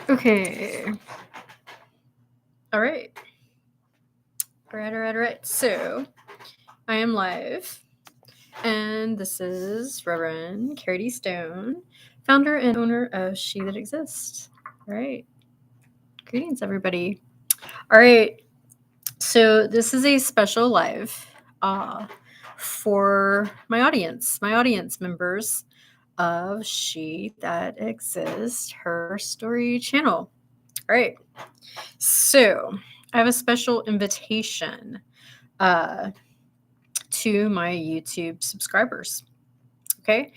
Okay. All right. All right. So I am live, and this is Reverend Kerrie D. Stone, founder and owner of SheThatExists. All right. Greetings, everybody. All right. So this is a special live for my audience members of She That Exists, her story channel. All right. So I have a special invitation to my YouTube subscribers. Okay.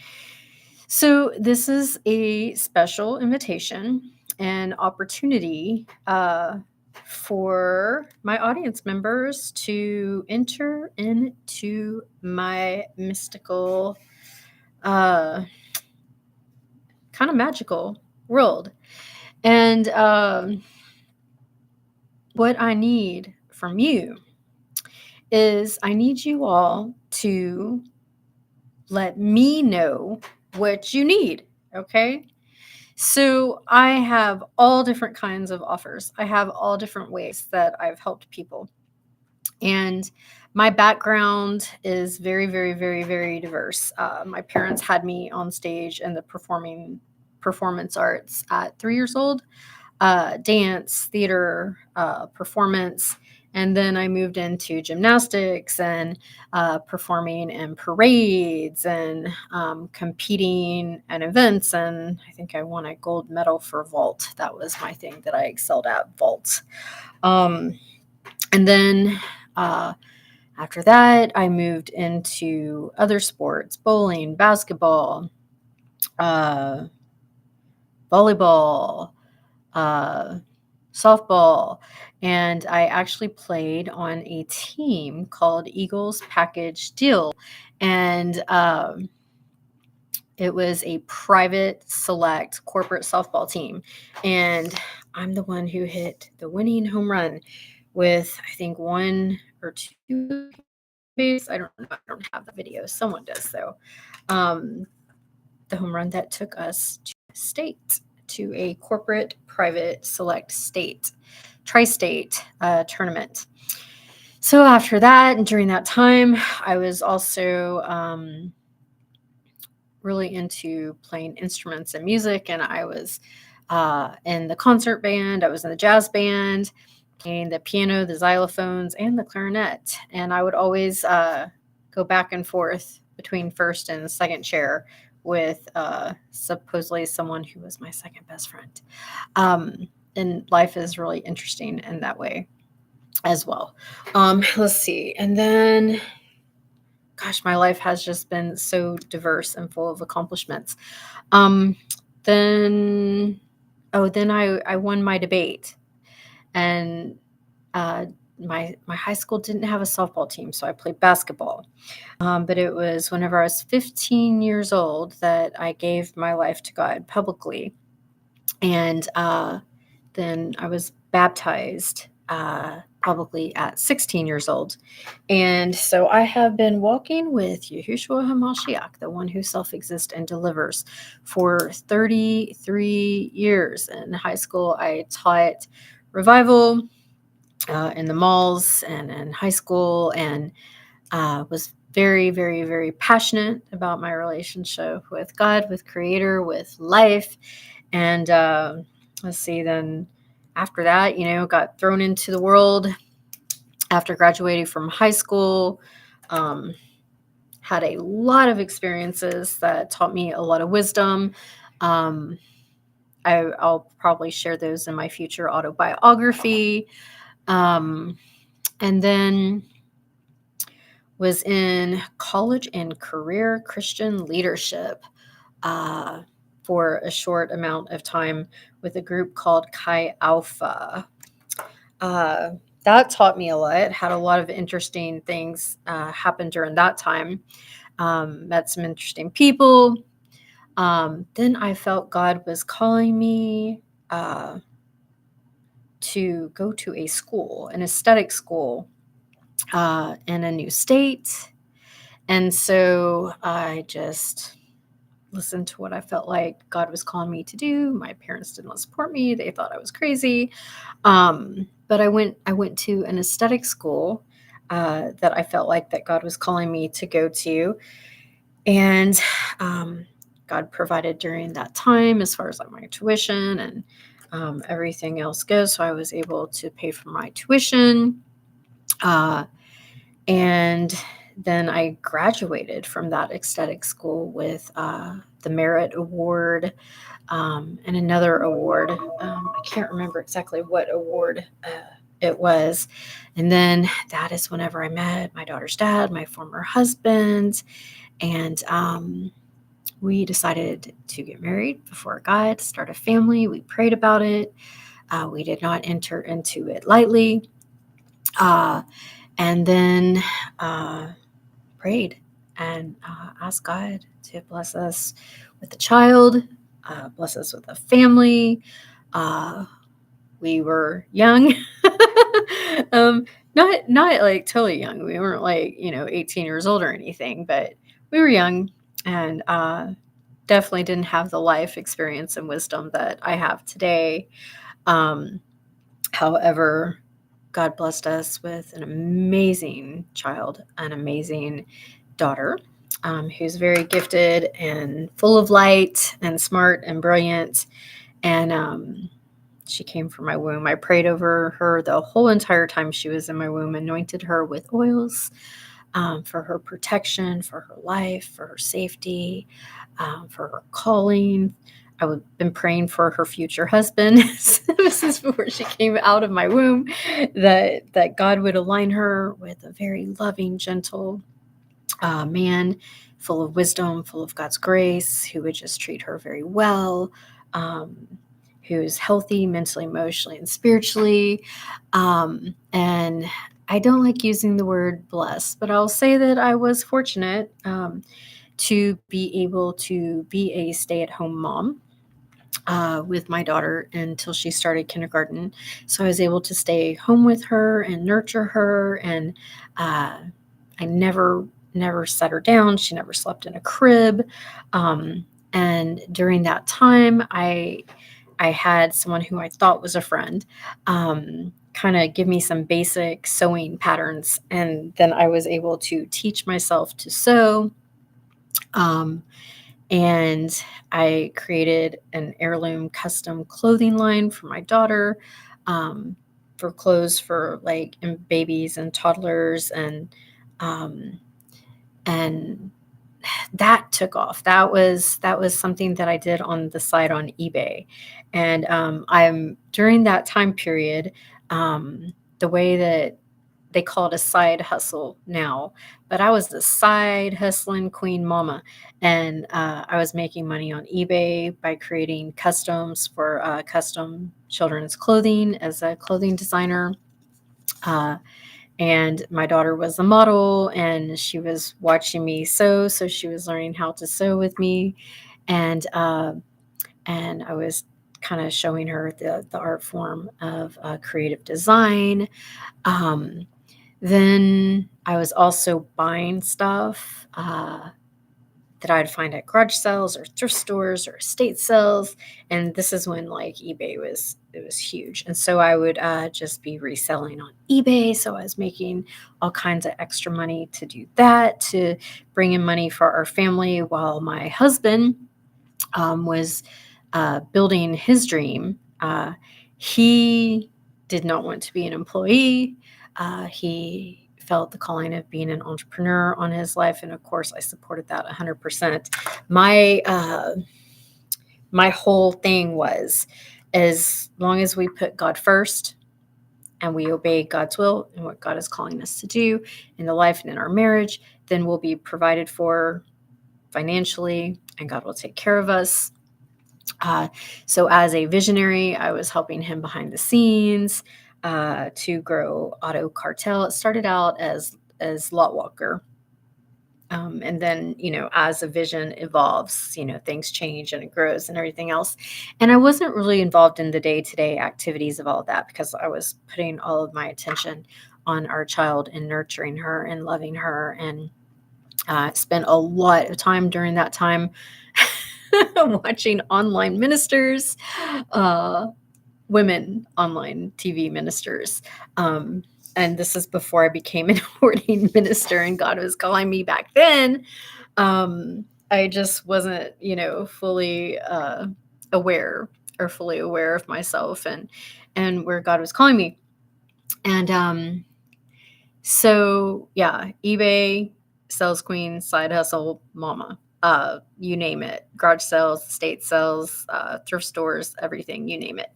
So this is a special invitation and opportunity for my audience members to enter into my mystical, kind of magical world. And what I need from you is I need you all to let me know what you need. Okay. So I have all different kinds of offers. I have all different ways that I've helped people. And my background is very, very, very, very diverse. My parents had me on stage in the performance arts at 3 years old, dance, theater, performance. And then I moved into gymnastics and performing in parades and competing at events. And I think I won a gold medal for vault. That was my thing that I excelled at, vault. And then after that, I moved into other sports, bowling, basketball, volleyball, softball, and I actually played on a team called Eagles Package Deal, and it was a private select corporate softball team, and I'm the one who hit the winning home run with I think 1 or 2 base. I don't know. I don't have the video. Someone does though. The home run that took us to state, to a corporate private select state, tri-state tournament. So after that, and during that time, I was also really into playing instruments and music, and I was in the concert band, I was in the jazz band, playing the piano, the xylophones, and the clarinet. And I would always go back and forth between first and second chair with supposedly someone who was my second best friend. And life is really interesting in that way as well. Let's see. And then, gosh, my life has just been so diverse and full of accomplishments. Then I won my debate, and my high school didn't have a softball team, so I played basketball. But it was whenever I was 15 years old that I gave my life to God publicly, and then I was baptized publicly at 16 years old. And so I have been walking with Yahushua HaMashiach, the one who self-exists and delivers, for 33 years. In high school, I taught revival in the malls and in high school, and was very, very, very passionate about my relationship with God, with Creator, with life. And let's see, then after that, got thrown into the world after graduating from high school. Had a lot of experiences that taught me a lot of wisdom. I'll probably share those in my future autobiography. And then was in college and career Christian leadership for a short amount of time with a group called Chi Alpha. That taught me a lot. Had a lot of interesting things happen during that time. Met some interesting people. Then I felt God was calling me to go to a school, an aesthetic school in a new state. And so I just listen to what I felt like God was calling me to do. My parents did not support me. They thought I was crazy. But I went to an aesthetic school that I felt like that God was calling me to go to. And God provided during that time as far as like my tuition and everything else goes. So I was able to pay for my tuition. Uh, and then I graduated from that aesthetic school with the Merit Award and another award. I can't remember exactly what award it was. And then that is whenever I met my daughter's dad, my former husband. And we decided to get married before God, start a family. We prayed about it. We did not enter into it lightly. And then prayed and asked God to bless us with a child, bless us with a family. We were young, not like totally young. We weren't like 18 years old or anything, but we were young and definitely didn't have the life experience and wisdom that I have today. However, God blessed us with an amazing child, an amazing daughter, who's very gifted and full of light and smart and brilliant. And she came from my womb. I prayed over her the whole entire time she was in my womb, anointed her with oils for her protection, for her life, for her safety, for her calling. I've been praying for her future husband. This is before she came out of my womb, that God would align her with a very loving, gentle man, full of wisdom, full of God's grace, who would just treat her very well, who's healthy mentally, emotionally, and spiritually. And I don't like using the word blessed, but I'll say that I was fortunate to be able to be a stay-at-home mom with my daughter until she started kindergarten. So I was able to stay home with her and nurture her, and I never set her down. She never slept in a crib. And during that time, I had someone who I thought was a friend kind of give me some basic sewing patterns, and then I was able to teach myself to sew. And I created an heirloom custom clothing line for my daughter, for clothes for like babies and toddlers, um, and that took off. That was something that I did on the side on eBay, and I'm during that time period. The way that they call it a side hustle now, but I was the side hustling queen mama, and I was making money on eBay by creating customs for custom children's clothing as a clothing designer. Uh, and my daughter was a model, and she was watching me sew, so she was learning how to sew with me, and I was kind of showing her the art form of creative design. Um, then I was also buying stuff that I'd find at garage sales or thrift stores or estate sales. And this is when like eBay was huge. And so I would just be reselling on eBay. So I was making all kinds of extra money to do that, to bring in money for our family, while my husband was building his dream. He did not want to be an employee. He felt the calling of being an entrepreneur on his life, and of course, I supported that 100%. My whole thing was, as long as we put God first and we obey God's will and what God is calling us to do in the life and in our marriage, then we'll be provided for financially, and God will take care of us. So as a visionary, I was helping him behind the scenes to grow Auto Cartel. It started out as Lot Walker. And then, as a vision evolves, things change and it grows and everything else. And I wasn't really involved in the day-to-day activities of all of that, because I was putting all of my attention on our child and nurturing her and loving her, and spent a lot of time during that time watching online ministers, uh, women online TV ministers. And this is before I became an ordained minister and God was calling me back then. I just wasn't, fully aware or fully aware of myself and where God was calling me. And so yeah, eBay, sales queen, side hustle, mama. You name it. Garage sales, estate sales, thrift stores, everything, you name it.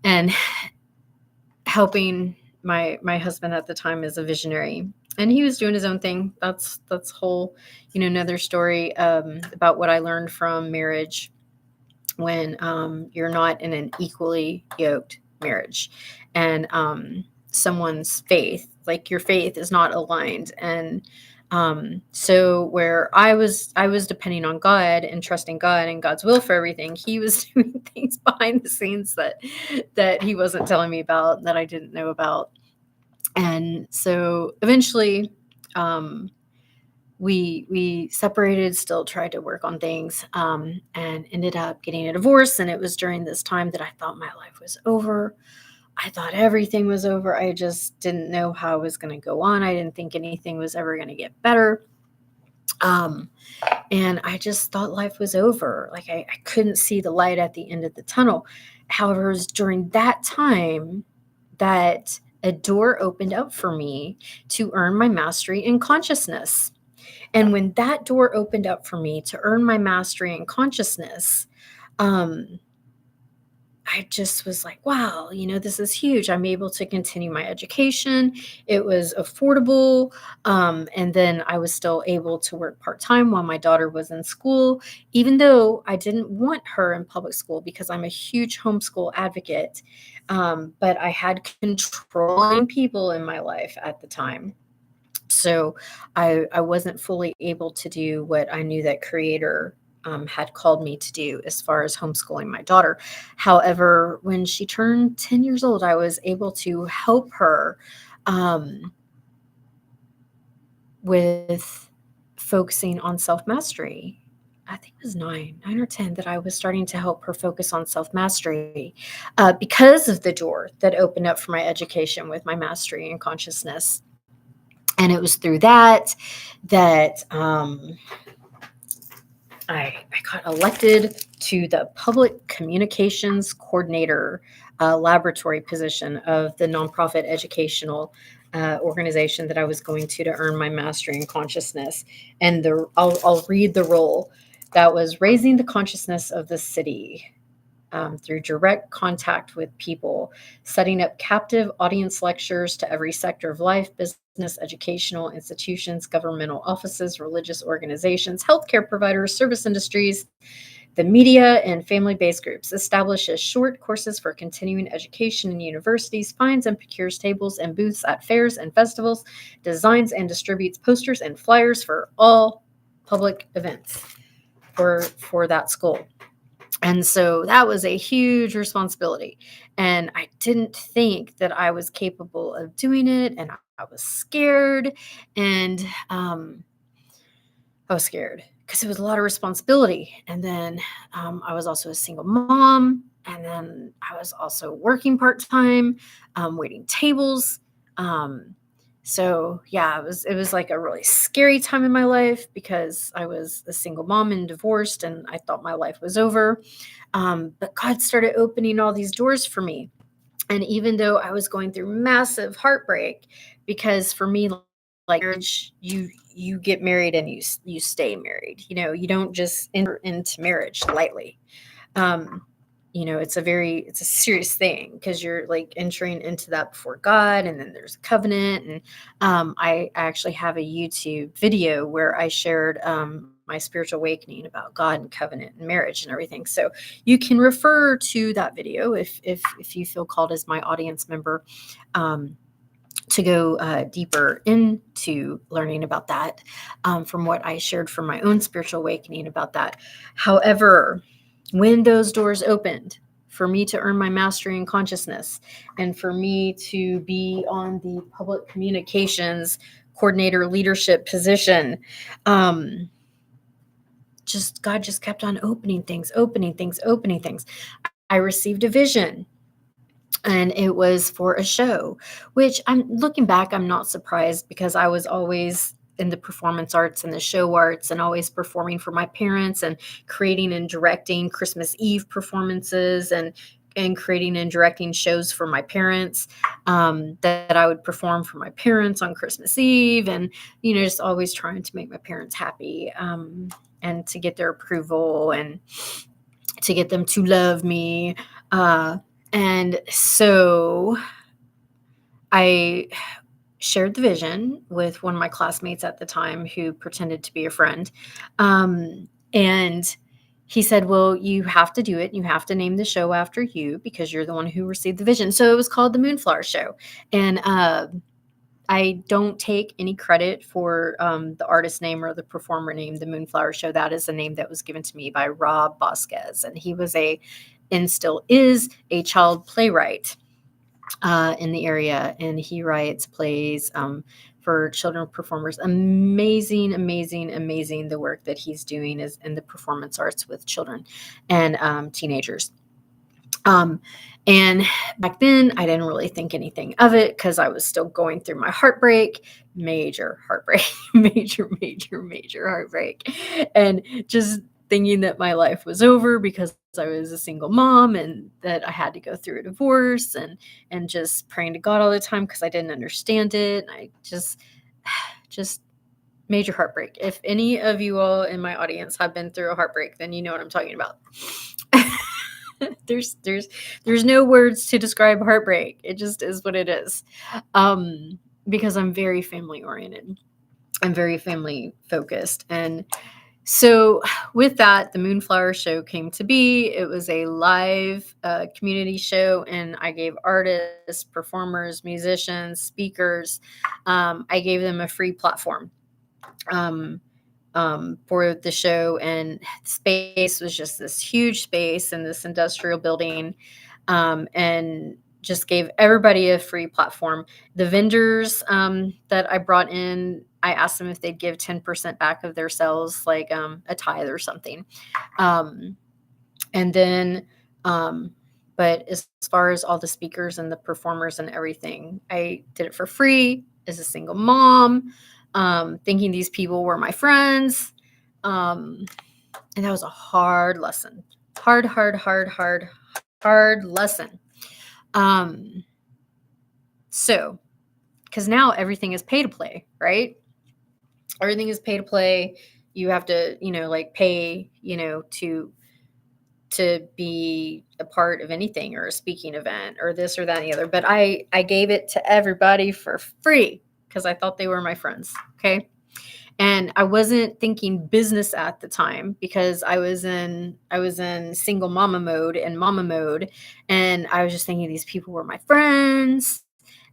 And helping my husband at the time is a visionary, and he was doing his own thing. That's whole, another story about what I learned from marriage when you're not in an equally yoked marriage, and someone's faith, like your faith, is not aligned. And so where I was depending on God and trusting God and God's will for everything, he was doing things behind the scenes that he wasn't telling me about, that I didn't know about. And so eventually we separated, still tried to work on things, and ended up getting a divorce. And it was during this time that I thought my life was over. I thought everything was over. I just didn't know how it was going to go on. I didn't think anything was ever going to get better. And I just thought life was over. Like I couldn't see the light at the end of the tunnel. However, it was during that time that a door opened up for me to earn my mastery in consciousness. And when that door opened up for me to earn my mastery in consciousness, I just was like, wow, this is huge. I'm able to continue my education. It was affordable. And then I was still able to work part-time while my daughter was in school, even though I didn't want her in public school because I'm a huge homeschool advocate. But I had controlling people in my life at the time. So I wasn't fully able to do what I knew that Creator had called me to do as far as homeschooling my daughter. However, when she turned 10 years old, I was able to help her with focusing on self-mastery. I think it was 9 or 10 that I was starting to help her focus on self-mastery because of the door that opened up for my education with my mastery and consciousness. And it was through that I got elected to the public communications coordinator laboratory position of the nonprofit educational organization that I was going to earn my mastery in consciousness. And I'll read the role. That was raising the consciousness of the city through direct contact with people, setting up captive audience lectures to every sector of life, business, educational institutions, governmental offices, religious organizations, healthcare providers, service industries, the media, and family-based groups. Establishes short courses for continuing education in universities, finds and procures tables and booths at fairs and festivals, designs and distributes posters and flyers for all public events for that school. And so that was a huge responsibility. And I didn't think that I was capable of doing it. And I was scared. And I was scared because it was a lot of responsibility. And then I was also a single mom. And then I was also working part-time, waiting tables. So yeah, it was like a really scary time in my life because I was a single mom and divorced, and I thought my life was over. But God started opening all these doors for me. And even though I was going through massive heartbreak, because for me, like marriage, you get married and you stay married. You don't just enter into marriage lightly. It's a serious thing because you're like entering into that before God, and then there's a covenant. And I actually have a YouTube video where I shared my spiritual awakening about God and covenant and marriage and everything. So you can refer to that video if you feel called as my audience member to go deeper into learning about that from what I shared from my own spiritual awakening about that. However, when those doors opened for me to earn my mastery in consciousness and for me to be on the public communications coordinator leadership position, God just kept on opening things, opening things, opening things. I received a vision, and it was for a show, which, I'm looking back, I'm not surprised, because I was always in the performance arts and the show arts, and always performing for my parents, and creating and directing Christmas Eve performances, and creating and directing shows for my parents, that I would perform for my parents on Christmas Eve, and just always trying to make my parents happy, and to get their approval, and to get them to love me. And so I shared the vision with one of my classmates at the time, who pretended to be a friend. And he said, well, you have to do it. You have to name the show after you, because you're the one who received the vision. So it was called the Moonflower Show. And I don't take any credit for the artist name or the performer name, the Moonflower Show. That is a name that was given to me by Rob Vasquez. And he was and still is, a child playwright in the area. And he writes plays for children performers. Amazing, amazing, amazing. The work that he's doing is in the performance arts with children and teenagers. And back then, I didn't really think anything of it, because I was still going through my heartbreak, major heartbreak, major, major, major heartbreak, and just thinking that my life was over, because I was a single mom, and that I had to go through a divorce, and just praying to God all the time, because I didn't understand it. And I just major heartbreak. If any of you all in my audience have been through a heartbreak, then you know what I'm talking about. There's no words to describe heartbreak. It just is what it is. Because I'm very family oriented. I'm very family focused. And so with that, the Moonflower Show came to be. It was a live community show, and I gave artists, performers, musicians, speakers, I gave them a free platform for the show. And space was just this huge space in this industrial building, and just gave everybody a free platform. The vendors that I brought in, I asked them if they'd give 10% back of their sales, like a tithe or something. And then, but as far as all the speakers and the performers and everything, I did it for free as a single mom, thinking these people were my friends. And that was a hard lesson. Hard lesson. So, because now everything is pay to play, right? Everything is pay to play. You have to, like pay, to be a part of anything, or a speaking event, or this or that and the other. But I gave it to everybody for free, because I thought they were my friends. Okay. And I wasn't thinking business at the time, because I was in single mama mode and mama mode. And I was just thinking these people were my friends,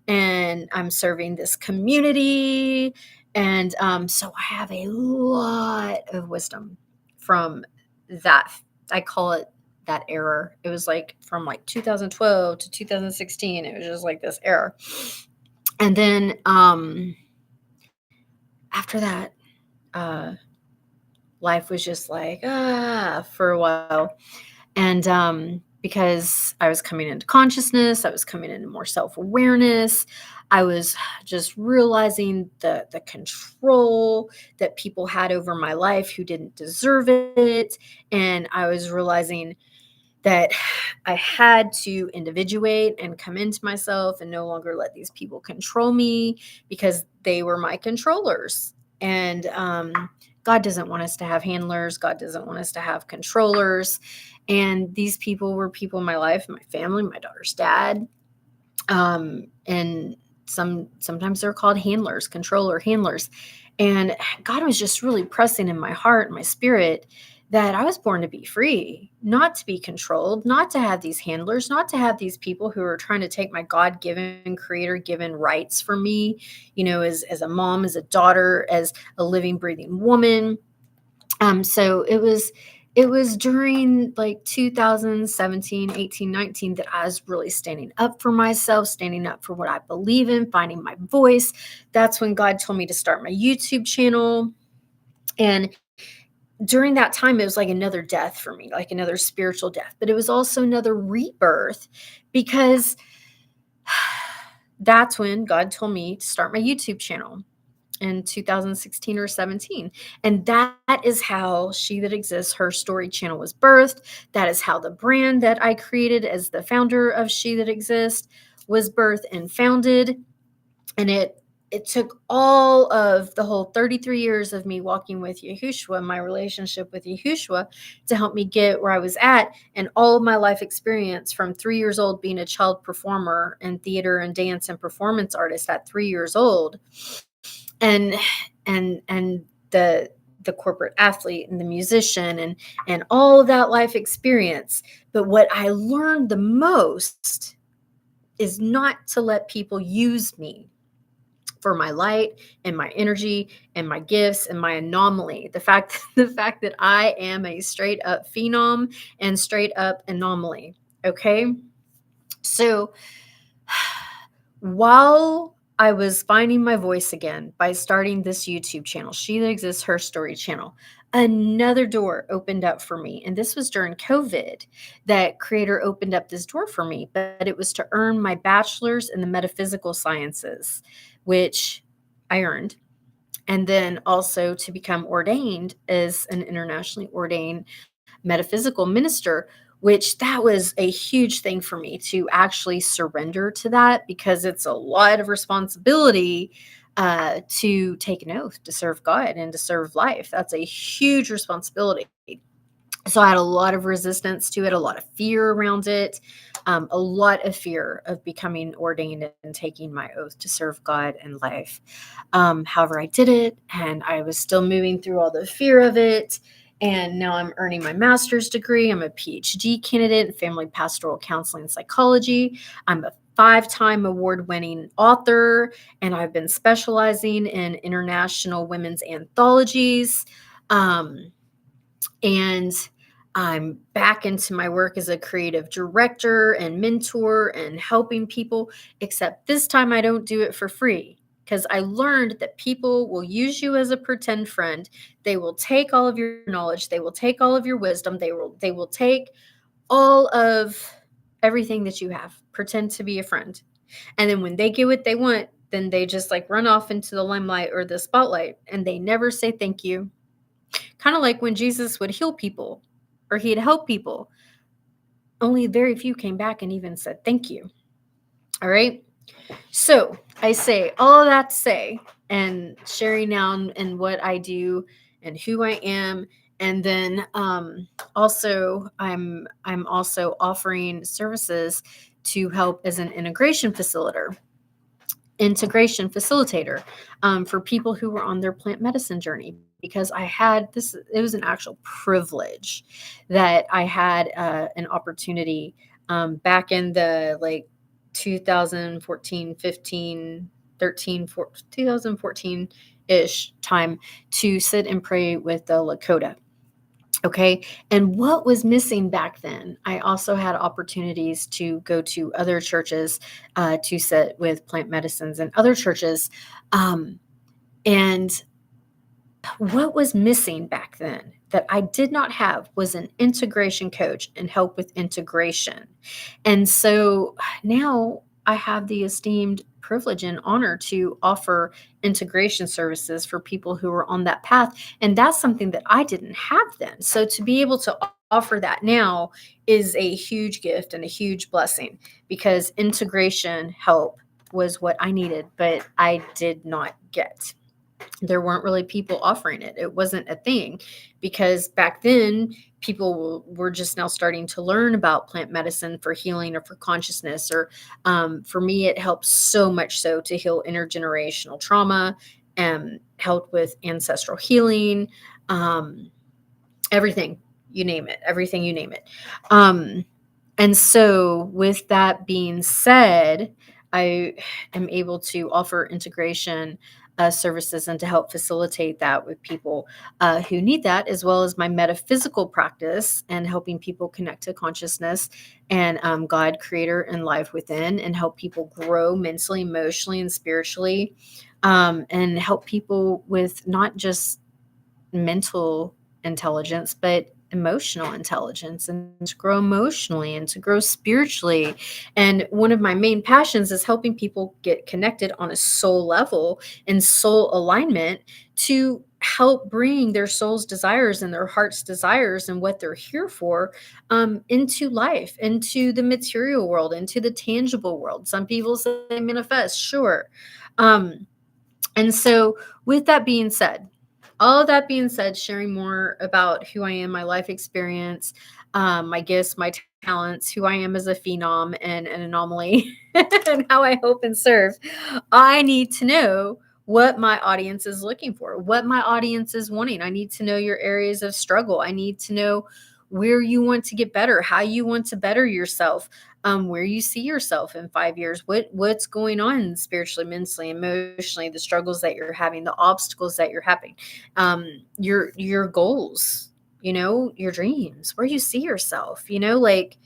and I'm serving this community. And so I have a lot of wisdom from that. I call it that era. It was like from like 2012 to 2016. It was just like this era. And then after that, life was just like for a while. And because I was coming into consciousness, I was coming into more self-awareness. I was just realizing the control that people had over my life who didn't deserve it. And I was realizing that I had to individuate and come into myself, and no longer let these people control me, because they were my controllers. And God doesn't want us to have handlers. God doesn't want us to have controllers. And these people were people in my life, my family, my daughter's dad. And sometimes they're called handlers, controller handlers. And God was just really pressing in my heart and my spirit that I was born to be free, not to be controlled, not to have these handlers, not to have these people who are trying to take my God-given, creator-given rights from me, as a mom, as a daughter, as a living, breathing woman. So it was during like 2017, 18, 19 that I was really standing up for myself, standing up for what I believe in, finding my voice. That's when God told me to start my YouTube channel. And during that time, it was like another death for me, like another spiritual death, but it was also another rebirth because that's when God told me to start my YouTube channel in 2016 or 17. And that is how She That Exists, Her Story channel was birthed. That is how the brand that I created as the founder of She That Exists was birthed and founded. And it took all of the whole 33 years of me walking with Yahushua, my relationship with Yahushua, to help me get where I was at, and all of my life experience from 3 years old, being a child performer and theater and dance and performance artist at 3 years old, and the corporate athlete and the musician and all of that life experience. But what I learned the most is not to let people use me for my light and my energy and my gifts and my anomaly. The fact that I am a straight up phenom and straight up anomaly. Okay. So while I was finding my voice again by starting this YouTube channel, She That Exists, Her Story channel, another door opened up for me. And this was during COVID that Creator opened up this door for me, but it was to earn my bachelor's in the metaphysical sciences, which I earned. And then also to become ordained as an internationally ordained metaphysical minister, which that was a huge thing for me to actually surrender to that, because it's a lot of responsibility to take an oath to serve God and to serve life. That's a huge responsibility. So I had a lot of resistance to it, a lot of fear around it, a lot of fear of becoming ordained and taking my oath to serve God and life. However, I did it, and I was still moving through all the fear of it. And now I'm earning my master's degree. I'm a PhD candidate in family pastoral counseling and psychology. I'm a 5-time award-winning author, and I've been specializing in international women's anthologies. And I'm back into my work as a creative director and mentor and helping people, except this time I don't do it for free, because I learned that people will use you as a pretend friend. They will take all of your knowledge, they will take all of your wisdom, they will take all of everything that you have, pretend to be a friend. And then when they get what they want, then they just like run off into the limelight or the spotlight, and they never say thank you. Kind of like when Jesus would heal people or he'd help people, only very few came back and even said thank you. All right. So I say all of that to say, and sharing now and what I do and who I am. And then also I'm also offering services to help as an integration facilitator for people who were on their plant medicine journey, because I had this, it was an actual privilege that I had an opportunity back in the like 2014, 15, 13, 2014-ish time to sit and pray with the Lakota. Okay. And what was missing back then, I also had opportunities to go to other churches to sit with plant medicines and other churches. And what was missing back then that I did not have was an integration coach and help with integration. And so now I have the esteemed privilege and honor to offer integration services for people who are on that path. And that's something that I didn't have then. So to be able to offer that now is a huge gift and a huge blessing, because integration help was what I needed, but I did not get. There weren't really people offering it. It wasn't a thing, because back then people were just now starting to learn about plant medicine for healing or for consciousness, or for me, it helps so much so to heal intergenerational trauma and help with ancestral healing, everything you name it. And so with that being said, I am able to offer integration services and to help facilitate that with people who need that, as well as my metaphysical practice and helping people connect to consciousness and God, creator, and life within, and help people grow mentally, emotionally, and spiritually, and help people with not just mental intelligence, but emotional intelligence, and to grow emotionally and to grow spiritually. And one of my main passions is helping people get connected on a soul level and soul alignment to help bring their soul's desires and their heart's desires and what they're here for into life, into the material world, into the tangible world. Some people say manifest, sure. Um, and so, with that being said, all of that being said, sharing more about who I am, my life experience, my gifts, my talents, who I am as a phenom and an anomaly, and how I hope and serve, I need to know what my audience is looking for, what my audience is wanting. I need to know your areas of struggle. I need to know where you want to get better, how you want to better yourself, where you see yourself in 5 years, what's going on spiritually, mentally, emotionally, the struggles that you're having, the obstacles that you're having, your goals, your dreams, where you see yourself, like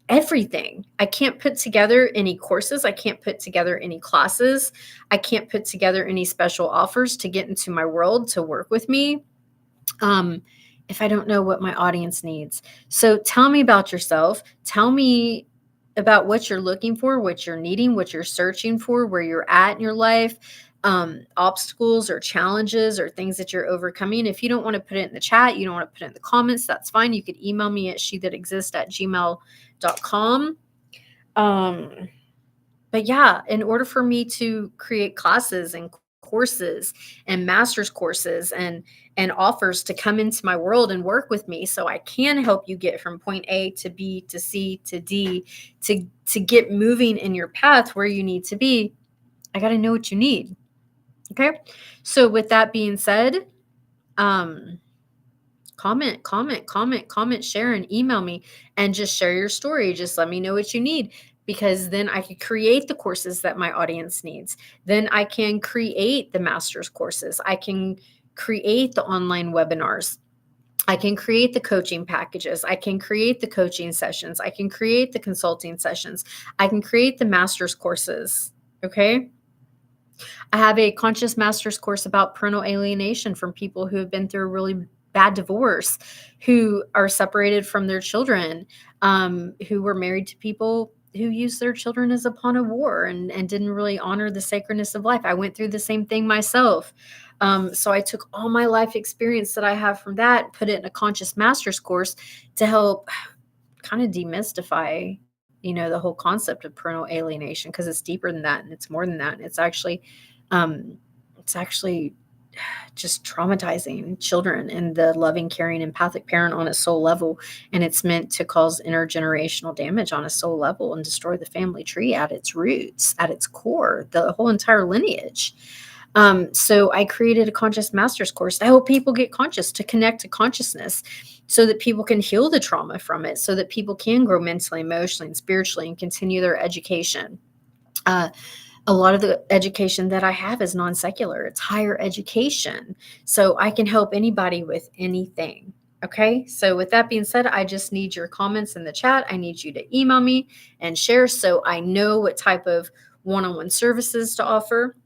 everything. I can't put together any courses. I can't put together any classes. I can't put together any special offers to get into my world to work with me. If I don't know what my audience needs. So tell me about yourself. Tell me about what you're looking for, what you're needing, what you're searching for, where you're at in your life, obstacles or challenges or things that you're overcoming. If you don't want to put it in the chat, you don't want to put it in the comments, that's fine. You could email me at shethatexist@gmail.com. But yeah, in order for me to create classes and courses and master's courses and offers to come into my world and work with me so I can help you get from point A to B to C to D to get moving in your path where you need to be, I got to know what you need. Okay? So with that being said, comment, share, and email me and just share your story. Just let me know what you need, because then I can create the courses that my audience needs. Then I can create the master's courses. I can create the online webinars. I can create the coaching packages. I can create the coaching sessions. I can create the consulting sessions. I can create the master's courses. Okay. I have a conscious master's course about parental alienation from people who have been through a really bad divorce, who are separated from their children, who were married to people who used their children as a pawn of war and didn't really honor the sacredness of life. I went through the same thing myself. So I took all my life experience that I have from that, put it in a conscious master's course to help kind of demystify, the whole concept of parental alienation, because it's deeper than that and it's more than that. And um, it's actually just traumatizing children and the loving, caring, empathic parent on a soul level. And it's meant to cause intergenerational damage on a soul level and destroy the family tree at its roots, at its core, the whole entire lineage. So I created a conscious master's course to help people get conscious, to connect to consciousness so that people can heal the trauma from it, so that people can grow mentally, emotionally, and spiritually and continue their education. A lot of the education that I have is non-secular. It's higher education. So I can help anybody with anything. Okay. So with that being said, I just need your comments in the chat. I need you to email me and share so I know what type of one-on-one services to offer.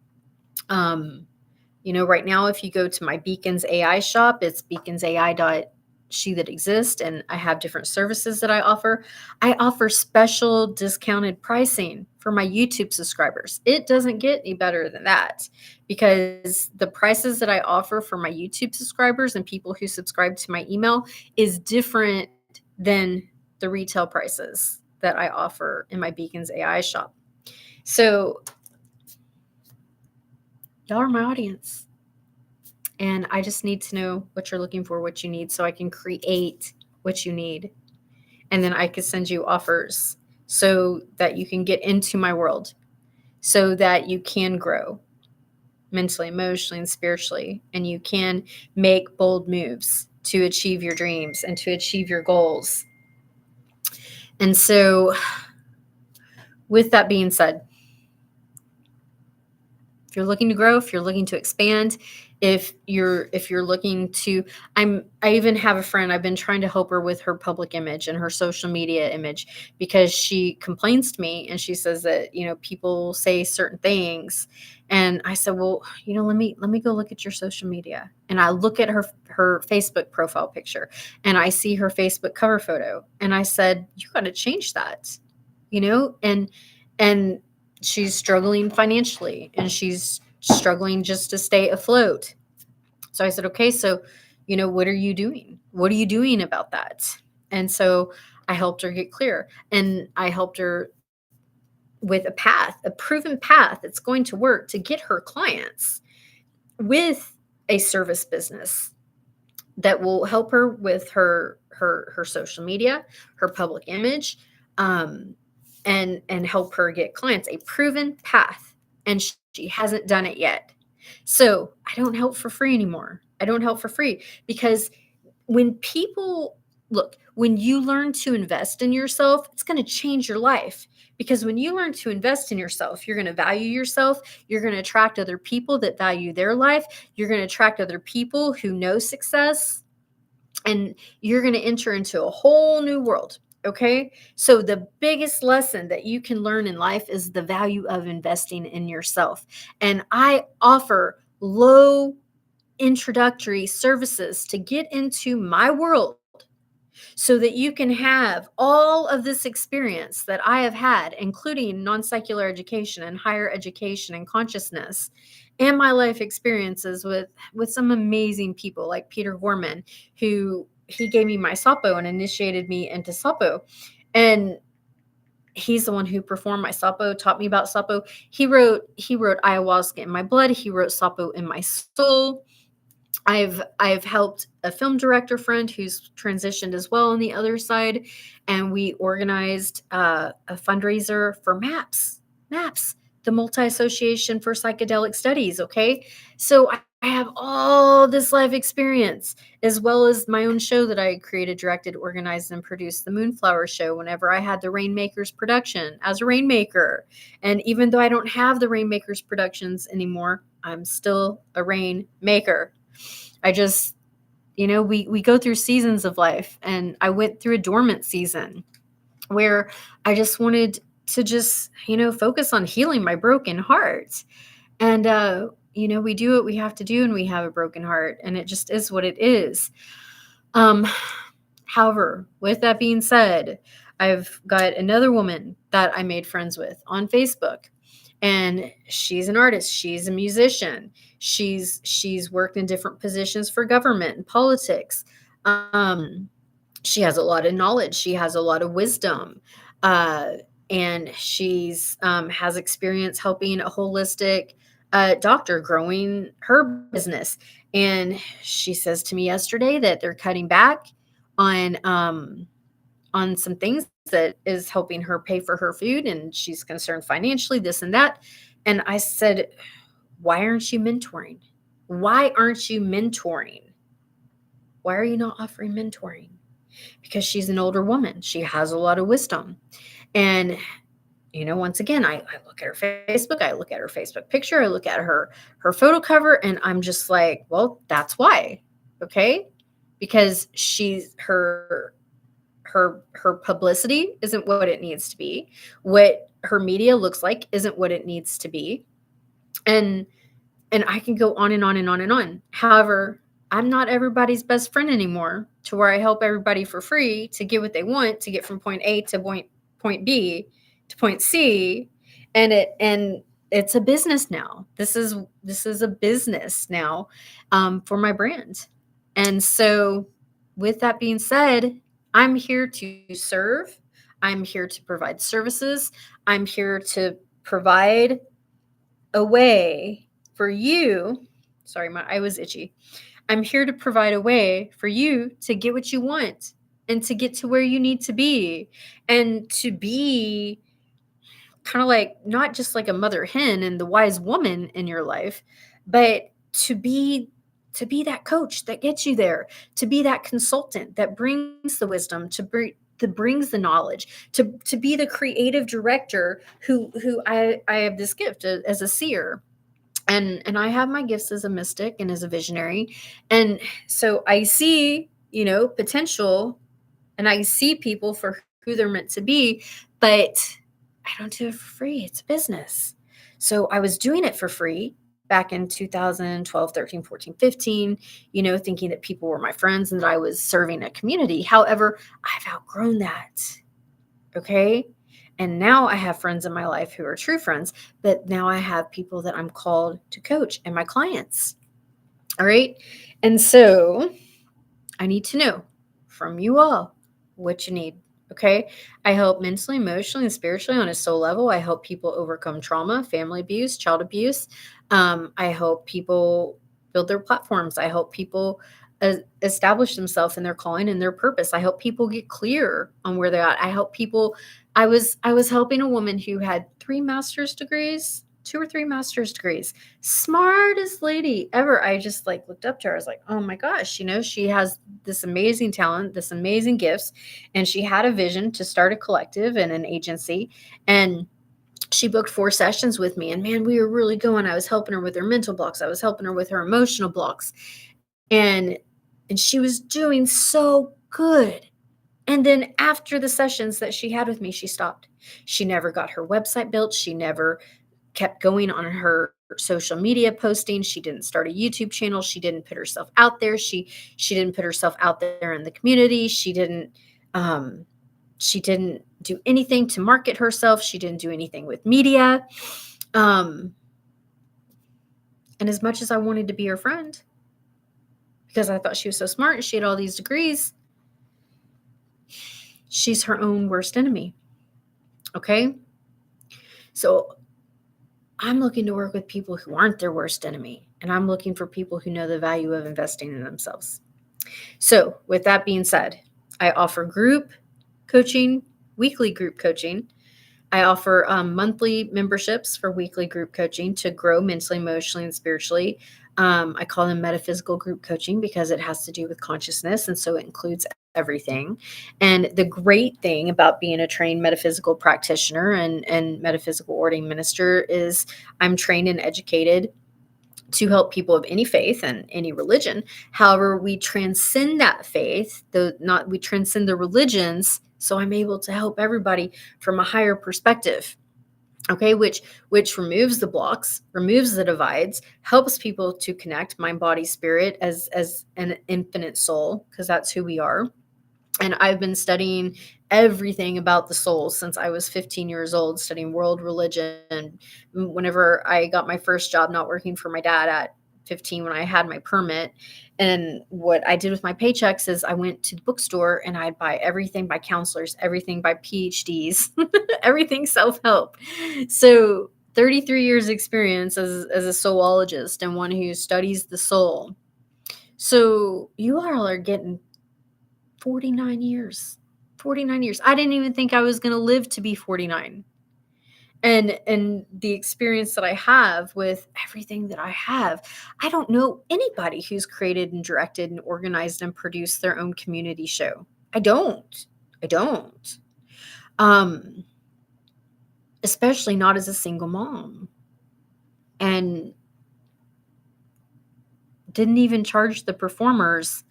Right now, if you go to my Beacons AI shop, it's beaconsai.SheThatExists, and I have different services that I offer. I offer special discounted pricing for my YouTube subscribers. It doesn't get any better than that, because the prices that I offer for my YouTube subscribers and people who subscribe to my email is different than the retail prices that I offer in my Beacons AI shop. So y'all are my audience. And I just need to know what you're looking for, what you need, so I can create what you need. And then I can send you offers so that you can get into my world, so that you can grow mentally, emotionally, and spiritually. And you can make bold moves to achieve your dreams and to achieve your goals. And so, with that being said, if you're looking to grow, if you're looking to expand, If you're looking to, I even have a friend, I've been trying to help her with her public image and her social media image, because she complains to me and she says that, people say certain things. And I said, well, let me go look at your social media. And I look at her Facebook profile picture, and I see her Facebook cover photo, and I said, you got to change that. And she's struggling financially, and she's struggling just to stay afloat. So I said, okay, so, what are you doing? What are you doing about that? And so I helped her get clear, and I helped her with a proven path that's going to work to get her clients with a service business that will help her with her social media, her public image, um, and help her get clients. A proven path, and she hasn't done it yet. So I don't help for free anymore. I don't help for free, because when people when you learn to invest in yourself, it's going to change your life. Because when you learn to invest in yourself, you're going to value yourself. You're going to attract other people that value their life. You're going to attract other people who know success, and you're going to enter into a whole new world. Okay. So the biggest lesson that you can learn in life is the value of investing in yourself. And I offer low introductory services to get into my world, so that you can have all of this experience that I have had, including non-secular education and higher education and consciousness, and my life experiences with some amazing people like Peter Gorman, who he gave me my Sapo and initiated me into Sapo. And he's the one who performed my Sapo, taught me about Sapo. He wrote Ayahuasca in My Blood. He wrote Sapo in My Soul. I've helped a film director friend who's transitioned as well on the other side, and we organized a fundraiser for MAPS, the Multi Association for Psychedelic Studies. Okay, so I have all this life experience, as well as my own show that I created, directed, organized, and produced, the Moonflower Show, whenever I had the Rainmakers production as a rainmaker. And even though I don't have the Rainmakers productions anymore, I'm still a rainmaker. I just, we go through seasons of life, and I went through a dormant season where I just wanted to focus on healing my broken heart. And, we do what we have to do, and we have a broken heart, and it just is what it is. However, with that being said, I've got another woman that I made friends with on Facebook, and she's an artist. She's a musician. She's worked in different positions for government and politics. She has a lot of knowledge. She has a lot of wisdom. And she's has experience helping a holistic doctor growing her business. And she says to me yesterday that they're cutting back on some things that is helping her pay for her food, and she's concerned financially, this and that. And I said, why aren't you mentoring? Why aren't you mentoring? Why are you not offering mentoring? Because she's an older woman. She has a lot of wisdom. And once again, I look at her Facebook, I look at her Facebook picture, I look at her photo cover, and I'm just like, well, that's why. Okay? Because her publicity isn't what it needs to be. What her media looks like isn't what it needs to be. And I can go on and on and on and on. However, I'm not everybody's best friend anymore, to where I help everybody for free to get what they want, to get from point A to point B to point C. And it's a business now. This is a business now for my brand. And so with that being said, I'm here to serve. I'm here to provide services. I'm here to provide a way for you. Sorry, my eye was itchy. I'm here to provide a way for you to get what you want, and to get to where you need to be, and to be kind of like, not just like a mother hen and the wise woman in your life, but to be that coach that gets you there, to be that consultant that brings the wisdom, that brings the knowledge, to be the creative director who I have this gift as a seer. And I have my gifts as a mystic and as a visionary. And so I see, potential, and I see people for who they're meant to be, but I don't do it for free. It's a business. So I was doing it for free back in 2012, 13, 14, 15, thinking that people were my friends and that I was serving a community. However, I've outgrown that. Okay. And now I have friends in my life who are true friends, but now I have people that I'm called to coach and my clients. All right. And so I need to know from you all what you need. Okay. I help mentally, emotionally, and spiritually on a soul level. I help people overcome trauma, family abuse, child abuse. I help people build their platforms. I help people establish themselves in their calling and their purpose. I help people get clear on where they're at. I help people. I was helping a woman who had 2 or 3 master's degrees, smartest lady ever. I just looked up to her. I was like, oh my gosh, she has this amazing talent, this amazing gifts, and she had a vision to start a collective and an agency. And she booked 4 sessions with me, and man, we were really going. I was helping her with her mental blocks. I was helping her with her emotional blocks, and she was doing so good. And then after the sessions that she had with me, she stopped. She never got her website built. She never kept going on her social media posting. She didn't start a YouTube channel. She didn't put herself out there. She didn't put herself out there in the community. She didn't do anything to market herself. She didn't do anything with media. And as much as I wanted to be her friend, because I thought she was so smart and she had all these degrees, she's her own worst enemy. Okay? So I'm looking to work with people who aren't their worst enemy. And I'm looking for people who know the value of investing in themselves. So with that being said, I offer group coaching, weekly group coaching. I offer monthly memberships for weekly group coaching to grow mentally, emotionally, and spiritually. I call them metaphysical group coaching because it has to do with consciousness. And so it includes everything. And the great thing about being a trained metaphysical practitioner and metaphysical ordained minister is I'm trained and educated to help people of any faith and any religion. However, we transcend that faith, we transcend the religions. So I'm able to help everybody from a higher perspective. Okay, which removes the blocks, removes the divides, helps people to connect mind, body, spirit as an infinite soul, because that's who we are. And I've been studying everything about the soul since I was 15 years old, studying world religion. Whenever I got my first job, not working for my dad at 15 when I had my permit. And what I did with my paychecks is I went to the bookstore and I'd buy everything by counselors, everything by PhDs, everything self-help. So 33 years experience as a soulologist and one who studies the soul. So you all are getting 49 years. 49 years. I didn't even think I was going to live to be 49. And the experience that I have with everything that I have, I don't know anybody who's created and directed and organized and produced their own community show. I don't. Especially not as a single mom. And didn't even charge the performers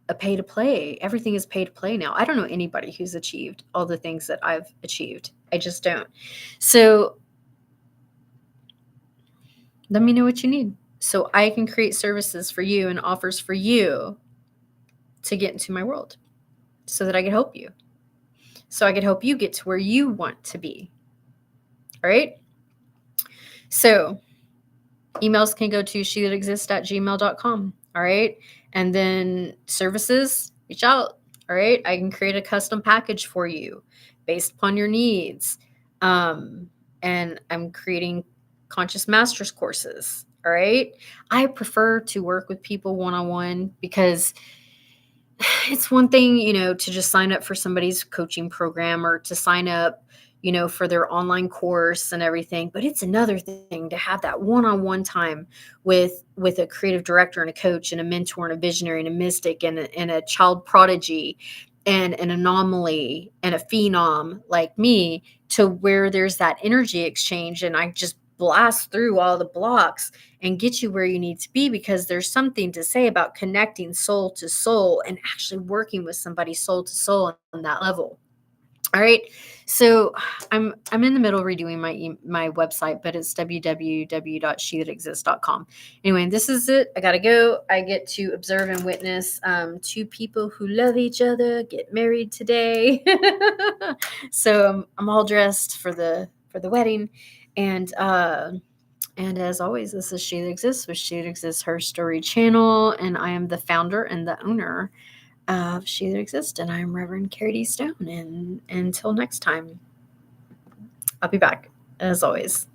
a pay to play. Everything is pay to play now. I don't know anybody who's achieved all the things that I've achieved. I just don't. So let me know what you need so I can create services for you and offers for you to get into my world so that I can help you. So I can help you get to where you want to be. All right. So emails can go to SheThatExists@gmail.com. All right. And then services, reach out. All right. I can create a custom package for you based upon your needs. And I'm creating conscious masters courses. All right. I prefer to work with people one-on-one because it's one thing, to just sign up for somebody's coaching program or to sign up, for their online course and everything. But it's another thing to have that one-on-one time with a creative director and a coach and a mentor and a visionary and a mystic and a child prodigy and an anomaly and a phenom like me to where there's that energy exchange, and I just blast through all the blocks and get you where you need to be, because there's something to say about connecting soul to soul and actually working with somebody soul to soul on that level. All right. So I'm in the middle of redoing my website, but it's www.shethatexist.com. Anyway, this is it. I gotta go. I get to observe and witness two people who love each other get married today. So I'm all dressed for the wedding, and as always, this is She That Exists with She That Exists Her Story channel, and I am the founder and the owner of She That Exists, and I'm Reverend Kerrie D. Stone. And until next time, I'll be back as always.